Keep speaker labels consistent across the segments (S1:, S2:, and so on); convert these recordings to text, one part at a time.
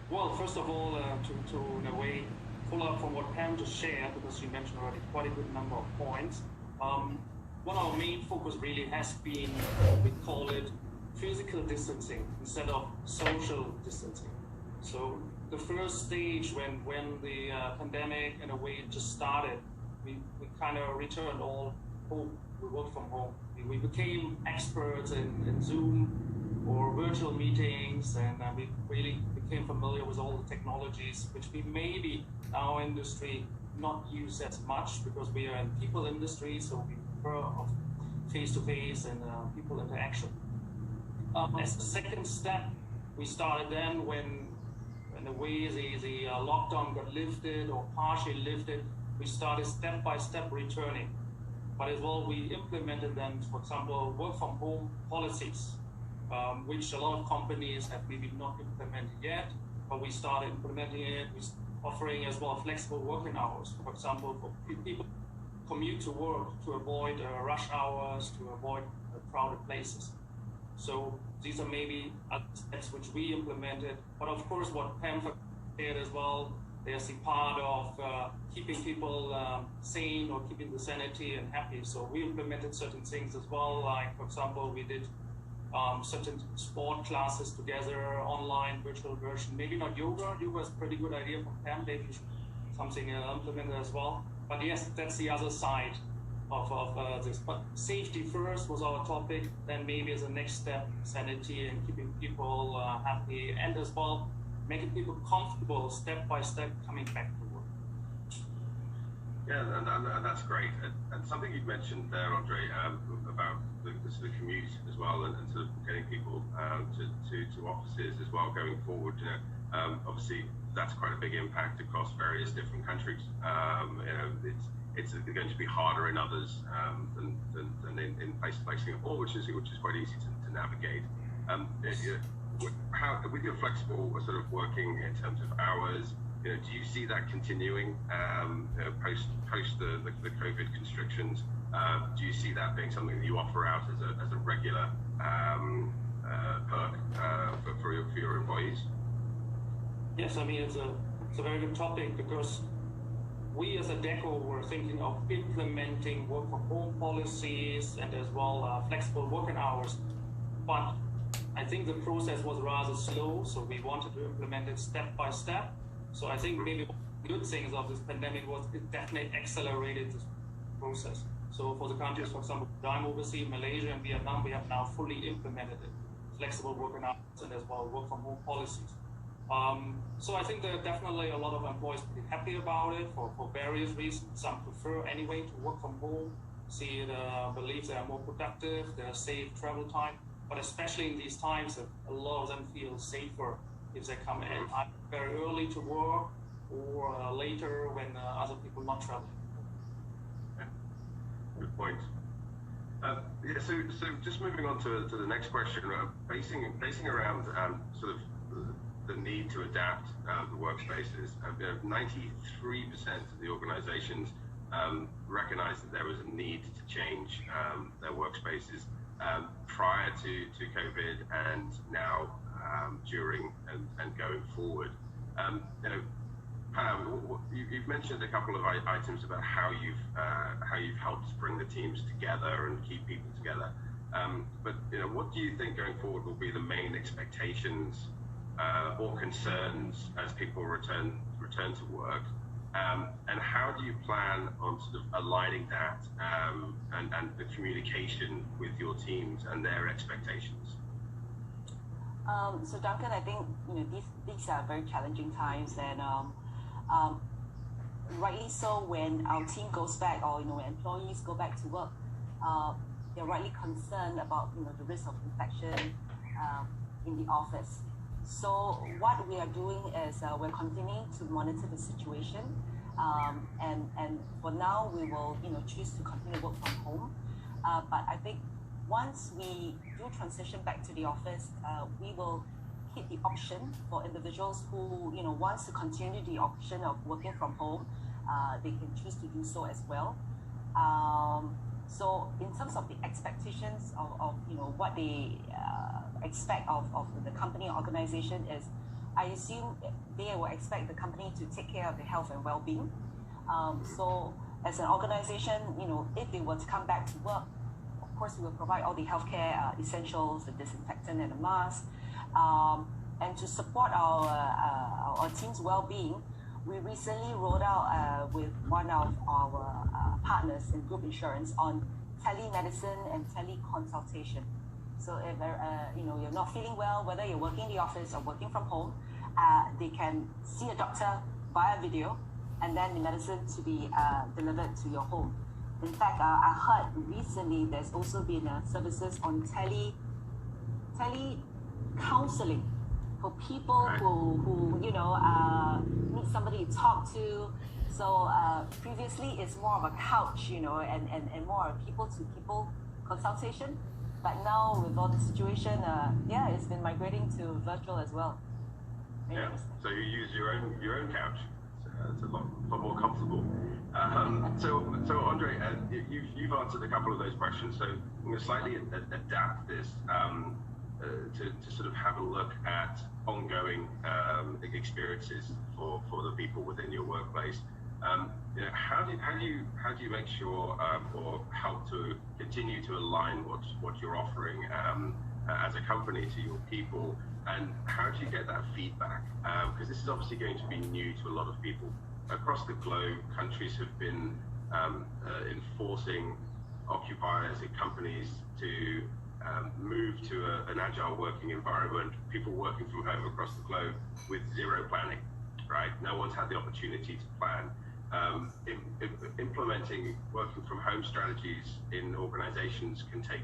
S1: Well, first of all, to in a way follow up from what Pam just shared, because she mentioned already quite a good number of points. One of our main focus really has been, we call it physical distancing instead of social distancing. So the first stage when the pandemic in a way just started, we kind of returned all home. We worked from home. We became experts in Zoom or virtual meetings, and we really became familiar with all the technologies, which we maybe in our industry not use as much because we are in people industry, so we prefer of face-to-face and people interaction. As a second step, we started then when in the way the lockdown got lifted or partially lifted, we started step-by-step returning. But as well, we implemented then, for example, work from home policies, which a lot of companies have maybe not implemented yet, but we started implementing it. We're offering as well flexible working hours, for example, for people commute to work to avoid rush hours, to avoid crowded places. So these are maybe aspects which we implemented, but of course what Pam shared as well, there's the part of keeping people sane or keeping the sanity and happy. So we implemented certain things as well, like for example, we did certain sport classes together, online, virtual version, maybe not yoga. Yoga is a pretty good idea from Pam, maybe something implemented as well. But yes, that's the other side of this. But safety first was our topic, then maybe as a next step, sanity and keeping people happy, and as well, making people comfortable step by step coming back to work.
S2: Yeah, and that's great. And something you mentioned there, Andre, about the sort of commute as well, and sort of getting people to offices as well going forward. You know, obviously that's quite a big impact across various different countries. You know, it's going to be harder in others than in places like Singapore, which is quite easy to navigate. How, with your flexible sort of working in terms of hours, you know, do you see that continuing post the COVID constrictions? Do you see that being something that you offer out as a regular perk for your employees?
S1: Yes, I mean it's a very good topic, because we as a DECO were thinking of implementing work from home policies and as well flexible working hours, but I think the process was rather slow, so we wanted to implement it step by step. So I think maybe one of the good things of this pandemic was it definitely accelerated this process. So for the countries, for example, I'm overseas, Malaysia and Vietnam, we have now fully implemented it, flexible working hours and as well work from home policies. So I think there are definitely a lot of employees pretty happy about it for various reasons. Some prefer anyway to work from home, see it, believe they are more productive, they save travel time. But especially in these times, a lot of them feel safer if they come in very early to work or later when other people not traveling.
S2: Yeah. Good point. Yeah, so just moving on to the next question, basing around sort of the need to adapt the workspaces. 93% of the organizations recognized that there was a need to change their workspaces prior to COVID and now during and going forward. You know, Pam, you've mentioned a couple of items about how you've helped bring the teams together and keep people together. But you know, what do you think going forward will be the main expectations or concerns as people return to work? And how do you plan on sort of aligning that and the communication with your teams and their expectations?
S3: So Duncan, I think these are very challenging times, and rightly so. When our team goes back, or when employees go back to work, they're rightly concerned about the risk of infection in the office. So what we are doing is we're continuing to monitor the situation, and for now we will choose to continue work from home. But I think once we do transition back to the office, we will keep the option for individuals who wants to continue the option of working from home. They can choose to do so as well. So in terms of the expectations of what they expect of the company organization is, I assume they will expect the company to take care of their health and well-being. So as an organization, if they were to come back to work, of course we will provide all the healthcare essentials, the disinfectant and the mask. And to support our team's well-being, we recently rolled out with one of our partners in group insurance on telemedicine and teleconsultation. So if you're not feeling well, whether you're working in the office or working from home, they can see a doctor via video, and then the medicine to be delivered to your home. In fact, I heard recently there's also been services on tele counseling for people who need somebody to talk to. So previously it's more of a couch, and more people to people consultation. But now with all the situation, it's been migrating to virtual as well.
S2: Yeah. So you use your own couch. It's a lot more comfortable. So Andre, you've answered a couple of those questions. So I'm going to slightly adapt this to sort of have a look at ongoing experiences for the people within your workplace. How do you make sure or help to continue to align what you're offering as a company to your people, and how do you get that feedback? Because this is obviously going to be new to a lot of people across the globe. Countries have been enforcing occupiers and companies to move to an agile working environment. People working from home across the globe with zero planning, right? No one's had the opportunity to plan. Implementing working from home strategies in organizations can take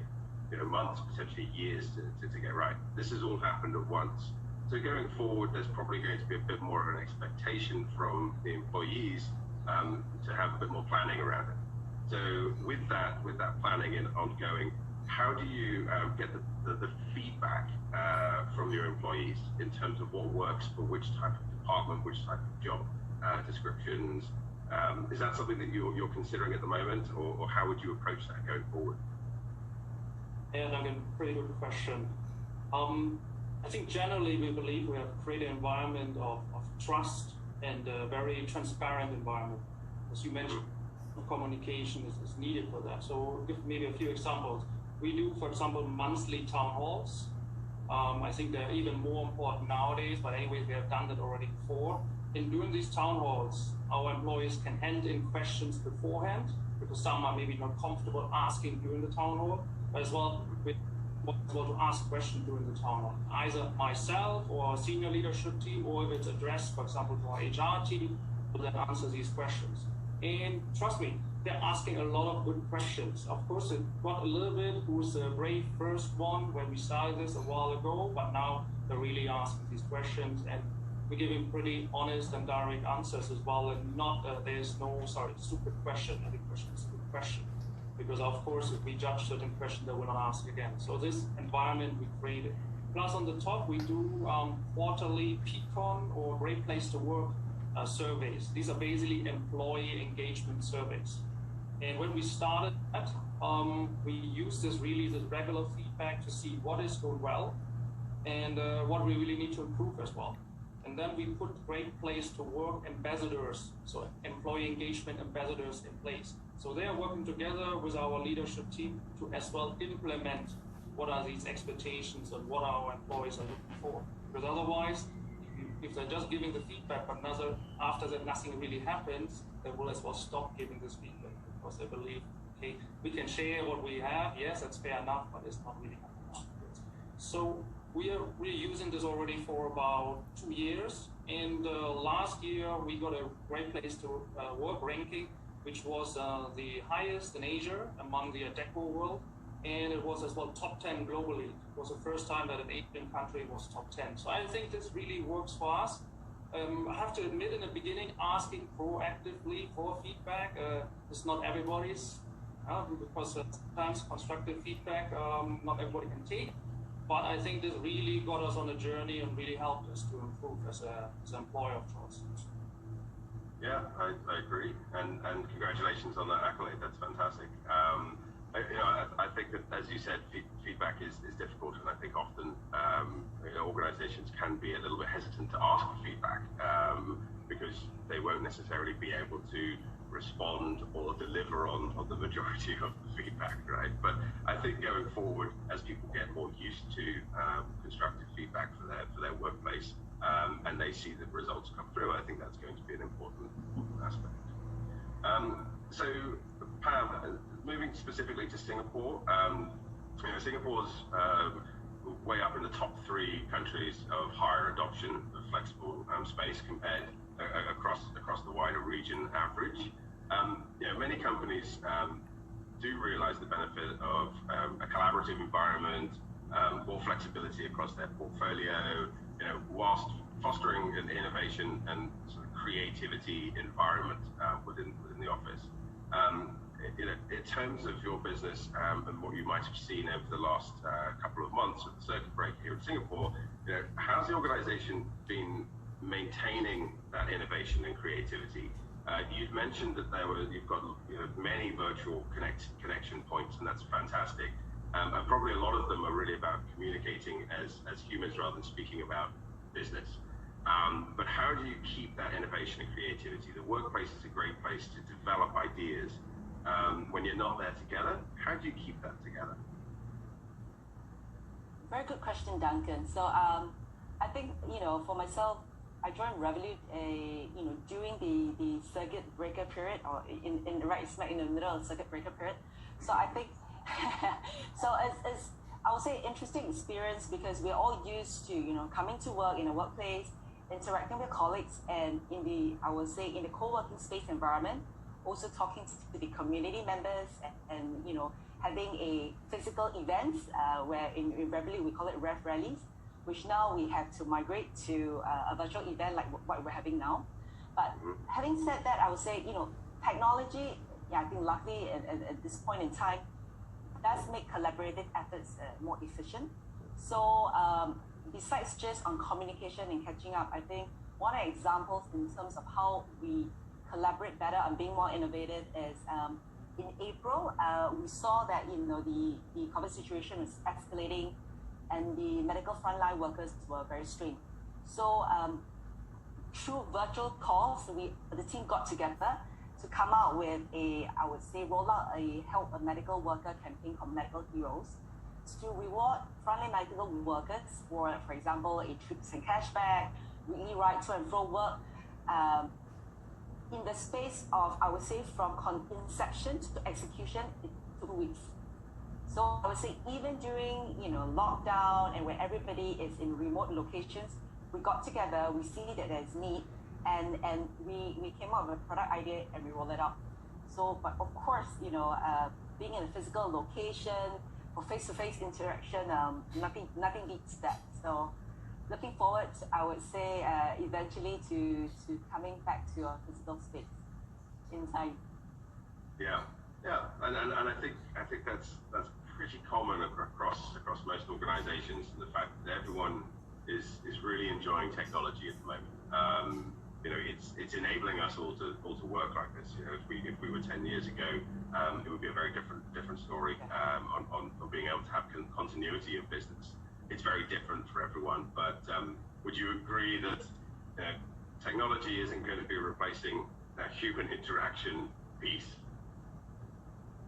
S2: months, potentially years to get right. This has all happened at once. So going forward, there's probably going to be a bit more of an expectation from the employees to have a bit more planning around it. So with that planning and ongoing, how do you get the feedback from your employees in terms of what works for which type of department, which type of job descriptions? Is that something that you're considering at the moment, or how would you approach that going forward?
S1: And again, pretty good question. I think generally we believe we have created an environment of trust and a very transparent environment. As you mentioned, communication is needed for that. So we'll give maybe a few examples. We do, for example, monthly town halls. I think they're even more important nowadays, but anyways, we have done that already before. In doing these town halls, our employees can hand in questions beforehand, because some are maybe not comfortable asking during the town hall, but as well with to ask questions during the town hall, either myself or our senior leadership team, or if it's addressed, for example, to our HR team, will then answer these questions. And trust me, they're asking a lot of good questions. Of course, it got a little bit who's the brave first one when we started this a while ago, but now they're really asking these questions, and we're giving pretty honest and direct answers as well, and not there's no stupid question. Every question is a good question, because of course if we judge certain questions, they will not ask again. So this environment we created. Plus on the top we do quarterly PCON, or Great Place to Work surveys. These are basically employee engagement surveys. And when we started that, we used this regular feedback to see what is going well and what we really need to improve as well. And then we put Great Place to Work ambassadors, so employee engagement ambassadors in place. So they are working together with our leadership team to as well implement what are these expectations and what our employees are looking for. Because otherwise, if they're just giving the feedback, but after that nothing really happens, they will as well stop giving this feedback, because they believe, okay, we can share what we have, yes, that's fair enough, but it's not really enough. So we're using this already for about 2 years, and last year we got a Great Place to Work ranking, which was the highest in Asia among the Deco world, and it was as well top 10 globally. It was the first time that an Asian country was top 10. So I think this really works for us. I have to admit, in the beginning, asking proactively for feedback is not everybody's, because sometimes constructive feedback not everybody can take. But I think this really got us on a journey and really helped us to improve as an employer of choice.
S2: Yeah, I agree, and congratulations on that accolade. That's fantastic. I think that, as you said, feedback is difficult, and I think often organizations can be a little bit hesitant hesitant to ask for feedback because they won't necessarily be able to respond or deliver on the majority of the feedback, right? But I think going forward, as people get more used to constructive feedback for their workplace, and they see the results come through, I think that's going to be an important aspect. So, Pam, moving specifically to Singapore, Singapore's way up in the top 3 countries of higher adoption of flexible space compared across the wider region average. Many companies do realize the benefit of a collaborative environment, more flexibility across their portfolio, whilst fostering an innovation and sort of creativity environment within the office. In terms of your business and what you might have seen over the last couple of months with the circuit breaker here in Singapore, how's the organization been maintaining that innovation and creativity? You've mentioned that you've got many virtual connection points, and that's fantastic. And probably a lot of them are really about communicating as humans rather than speaking about business. But how do you keep that innovation and creativity? The workplace is a great place to develop ideas. When you're not there together, how do you keep that together?
S3: Very good question, Duncan. So I think, for myself, I joined Revolut during the circuit breaker period, or in right smack in the middle of the circuit breaker period. So I think, so it's I would say interesting experience, because we're all used to, coming to work in a workplace, interacting with colleagues, and in the co-working space environment, also talking to the community members, and having a physical event where in Revolut we call it Rev Rallies, which now we have to migrate to a virtual event like what we're having now. But having said that, I would say, technology, I think luckily at this point in time, does make collaborative efforts more efficient. So besides just on communication and catching up, I think one of the examples in terms of how we collaborate better and being more innovative is in April, we saw that the COVID situation was escalating, and the medical frontline workers were very strained. So through virtual calls, the team got together to come out with roll out a Help a Medical Worker campaign called Medical Heroes, to reward frontline medical workers for example, a trips and cashback, weekly ride to and fro work, in the space of, I would say, from inception to execution in 2 weeks. So I would say even during lockdown and where everybody is in remote locations, we got together, we see that there's need, and we came up with a product idea and we rolled it out. So, but of course, being in a physical location for face-to-face interaction, nothing beats that. So looking forward, I would say, eventually to coming back to our physical space in time.
S2: Yeah, and I think that's pretty common across most organizations, the fact that everyone is really enjoying technology at the moment. It's enabling us all to work like this. If we were 10 years ago, it would be a very different story on being able to have continuity of business. It's very different for everyone, but would you agree that technology isn't going to be replacing that human interaction piece?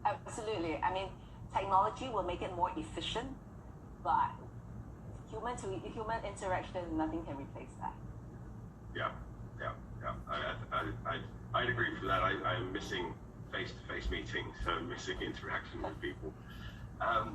S3: Absolutely. I mean, technology will make it more efficient, but human interaction, nothing can replace that.
S2: Yeah. I'd agree for that. I'm missing face-to-face meetings, so I'm missing interaction with people.